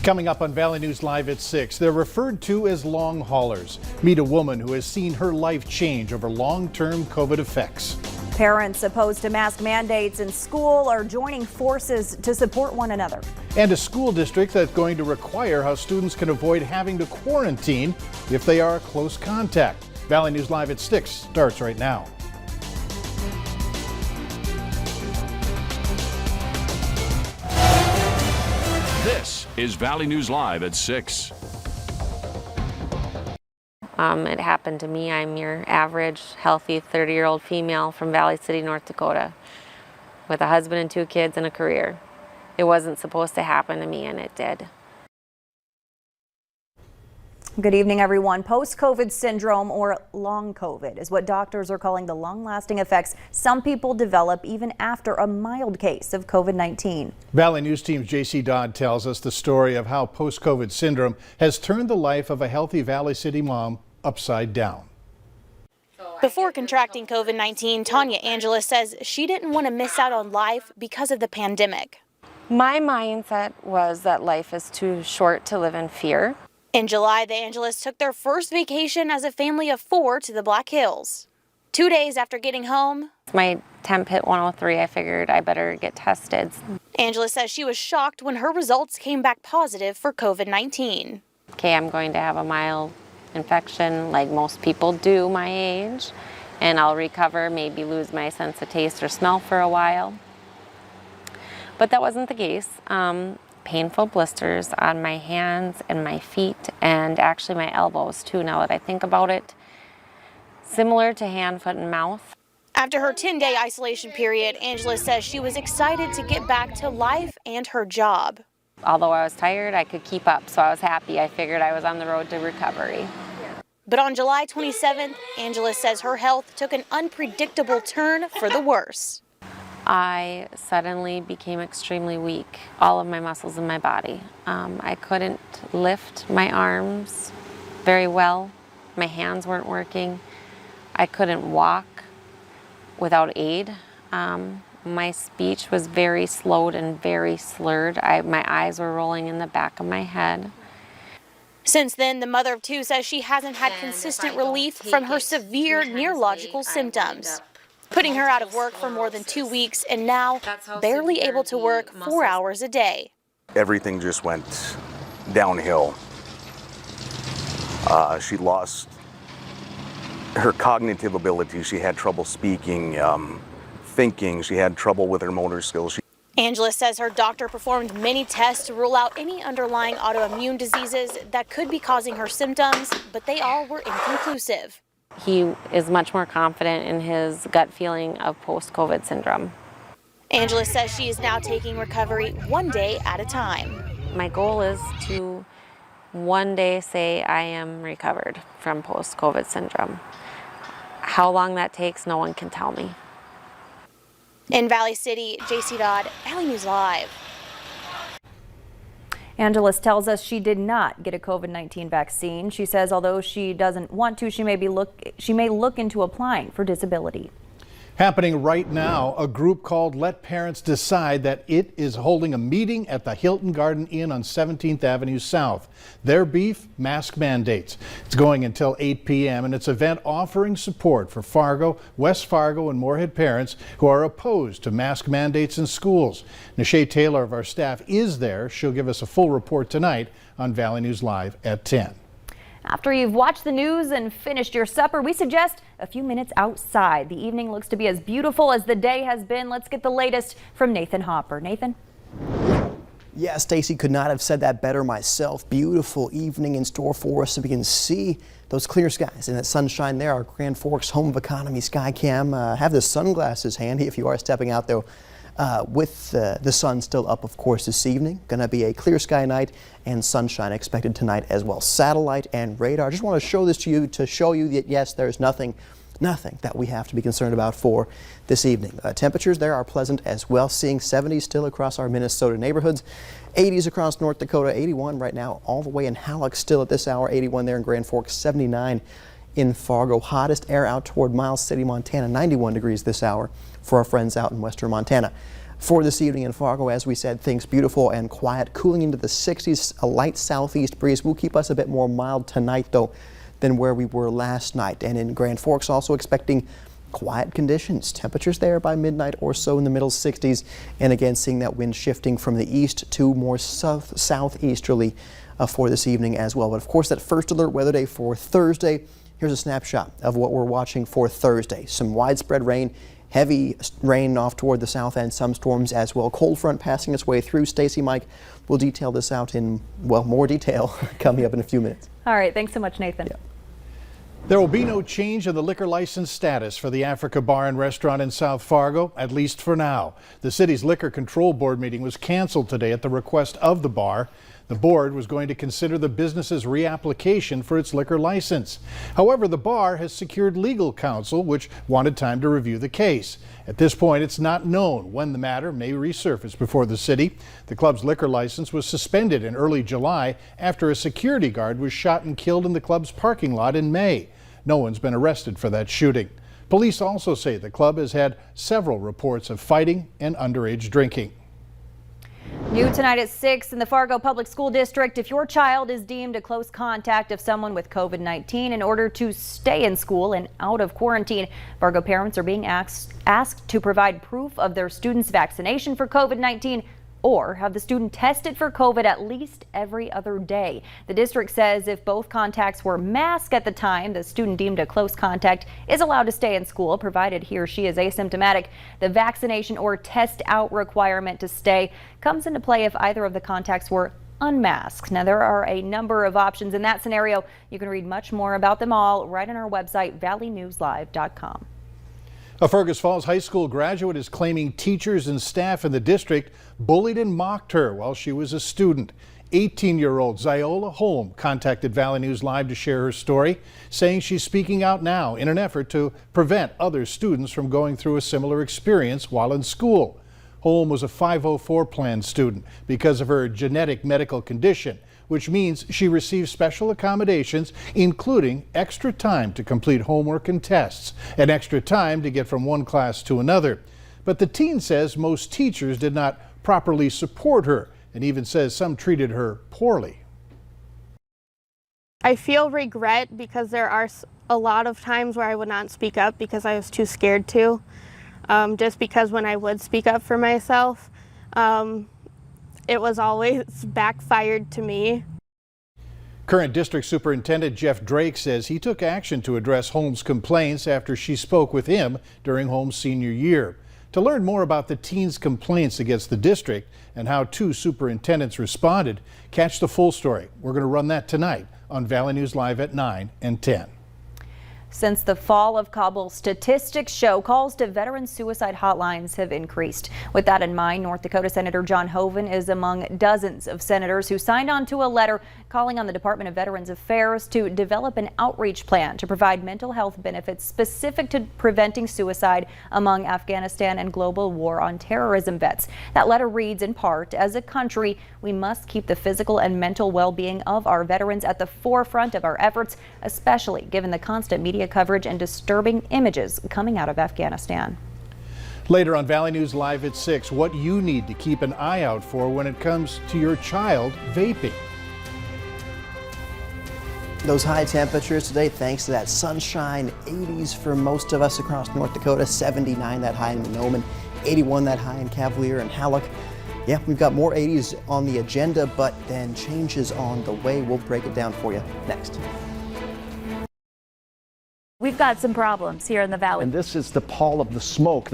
Coming up on Valley News Live at 6, they're referred to as long haulers. Meet a woman who has seen her life change over long-term COVID effects. Parents opposed to mask mandates in school are joining forces to support one another. And a school district that's going to require how students can avoid having to quarantine if they are a close contact. Valley News Live at 6 starts right now. This is Valley News Live at 6. It happened to me. I'm your average, healthy 30-year-old female from Valley City, North Dakota, with a husband and 2 kids and a career. It wasn't supposed to happen to me, and it did. Good evening, everyone. Post-COVID syndrome, or long COVID, is what doctors are calling the long-lasting effects some people develop even after a mild case of COVID-19. Valley News Team's J.C. Dodd tells us the story of how post-COVID syndrome has turned the life of a healthy Valley City mom upside down. Before contracting COVID-19, Tanya Angeles says she didn't want to miss out on life because of the pandemic. My mindset was that life is too short to live in fear. In July, the Angeles took their first vacation as a family of 4 to the Black Hills. 2 days after getting home, My temp hit 103. I figured I better get tested. Angeles says she was shocked when her results came back positive for COVID-19. Okay, I'm going to have a mild infection like most people do my age, and I'll recover, maybe lose my sense of taste or smell for a while. But that wasn't the case. Painful blisters on my hands and my feet, and actually my elbows too, now that I think about it. Similar to hand, foot, and mouth. After her 10-day isolation period, Angeles says she was excited to get back to life and her job. Although I was tired, I could keep up, so I was happy. I figured I was on the road to recovery. But on July 27th, Angeles says her health took an unpredictable turn for the worse. I suddenly became extremely weak, all of my muscles in my body. I couldn't lift my arms very well. My hands weren't working. I couldn't walk without aid. My speech was very slowed and very slurred. My eyes were rolling in the back of my head. Since then, the mother of 2 says she hasn't had consistent relief from her severe neurological symptoms, putting her out of work for more than 2 weeks and now barely able to work 4 hours a day. Everything just went downhill. She lost her cognitive ability. She had trouble speaking, thinking. She had trouble with her motor skills. Angeles says her doctor performed many tests to rule out any underlying autoimmune diseases that could be causing her symptoms, but they all were inconclusive. He is much more confident in his gut feeling of post-COVID syndrome. Angeles says she is now taking recovery 1 day at a time. My goal is to one day say I am recovered from post-COVID syndrome. How long that takes, no one can tell me. In Valley City, J.C. Dodd, Valley News Live. Angeles tells us she did not get a COVID-19 vaccine. She says although she doesn't want to, she may look into applying for disability. Happening right now, a group called Let Parents Decide that it is holding a meeting at the Hilton Garden Inn on 17th Avenue South. Their beef, mask mandates. It's going until 8 p.m. and it's an event offering support for Fargo, West Fargo, and Moorhead parents who are opposed to mask mandates in schools. Nishay Taylor of our staff is there. She'll give us a full report tonight on Valley News Live at 10. After you've watched the news and finished your supper, we suggest a few minutes outside. The evening looks to be as beautiful as the day has been. Let's get the latest from Nathan Hopper. Nathan? Yeah, Stacy, could not have said that better myself. Beautiful evening in store for us, so we can see those clear skies and that sunshine there. Our Grand Forks Home of Economy Skycam. Have the sunglasses handy if you are stepping out, though. With the sun still up, of course, this evening. Going to be a clear sky night and sunshine expected tonight as well. Satellite and radar. Just want to show this to you to show you that, yes, there's nothing that we have to be concerned about for this evening. Temperatures there are pleasant as well. Seeing 70s still across our Minnesota neighborhoods. 80s across North Dakota. 81 right now all the way in Halleck still at this hour. 81 there in Grand Forks. 79 in Fargo. Hottest air out toward Miles City, Montana. 91 degrees this hour for our friends out in western Montana. for this evening in Fargo. As we said, things beautiful and quiet, cooling into the 60s. A light southeast breeze will keep us a bit more mild tonight, though, than where we were last night. And in Grand Forks, also expecting quiet conditions. Temperatures there by midnight or so in the middle 60s. And again, seeing that wind shifting from the east to more southeasterly for this evening as well. But of course, that first alert weather day for Thursday. Here's a snapshot of what we're watching for Thursday. Some widespread rain, heavy rain off toward the south end, some storms as well. Cold front passing its way through. Stacy, Mike will detail this out in, well, more detail coming up in a few minutes. All right. Thanks so much, Nathan. Yeah. There will be no change in the liquor license status for the Africa Bar and Restaurant in South Fargo, at least for now. The city's Liquor Control Board meeting was canceled today at the request of the bar. The board was going to consider the business's reapplication for its liquor license. However, the bar has secured legal counsel, which wanted time to review the case. At this point, it's not known when the matter may resurface before the city. The club's liquor license was suspended in early July after a security guard was shot and killed in the club's parking lot in May. No one's been arrested for that shooting. Police also say the club has had several reports of fighting and underage drinking. New tonight at 6 in the Fargo Public School District. If your child is deemed a close contact of someone with COVID-19, in order to stay in school and out of quarantine, Fargo parents are being asked to provide proof of their student's vaccination for COVID-19 or have the student tested for COVID at least every other day. The district says if both contacts were masked at the time the student deemed a close contact is allowed to stay in school, provided he or she is asymptomatic. The vaccination or test out requirement to stay comes into play if either of the contacts were unmasked. Now, there are a number of options in that scenario. You can read much more about them all right on our website, valleynewslive.com. A Fergus Falls High School graduate is claiming teachers and staff in the district bullied and mocked her while she was a student. 18-year-old Ziola Holm contacted Valley News Live to share her story, saying she's speaking out now in an effort to prevent other students from going through a similar experience while in school. Holm was a 504 plan student because of her genetic medical condition, which means she receives special accommodations, including extra time to complete homework and tests, and extra time to get from one class to another. But the teen says most teachers did not properly support her, and even says some treated her poorly. I feel regret because there are a lot of times where I would not speak up because I was too scared to. Just because when I would speak up for myself, it was always backfired to me. Current District Superintendent Jeff Drake says he took action to address Holmes' complaints after she spoke with him during Holmes' senior year. To learn more about the teen's complaints against the district and how two superintendents responded, catch the full story. We're going to run that tonight on Valley News Live at 9 and 10. Since the fall of Kabul, statistics show calls to veteran suicide hotlines have increased. With that in mind, North Dakota Senator John Hoeven is among dozens of senators who signed on to a letter calling on the Department of Veterans Affairs to develop an outreach plan to provide mental health benefits specific to preventing suicide among Afghanistan and global war on terrorism vets. That letter reads in part, as a country, we must keep the physical and mental well-being of our veterans at the forefront of our efforts, especially given the constant media coverage and disturbing images coming out of Afghanistan. Later on Valley News Live at 6, what you need to keep an eye out for when it comes to your child vaping. Those high temperatures today, thanks to that sunshine, 80s for most of us across North Dakota, 79 that high in Monoman, 81 that high in Cavalier and Halleck. Yeah, we've got more 80s on the agenda, but then changes on the way. We'll break it down for you next. We've got some problems here in the valley. And this is the pall of the smoke.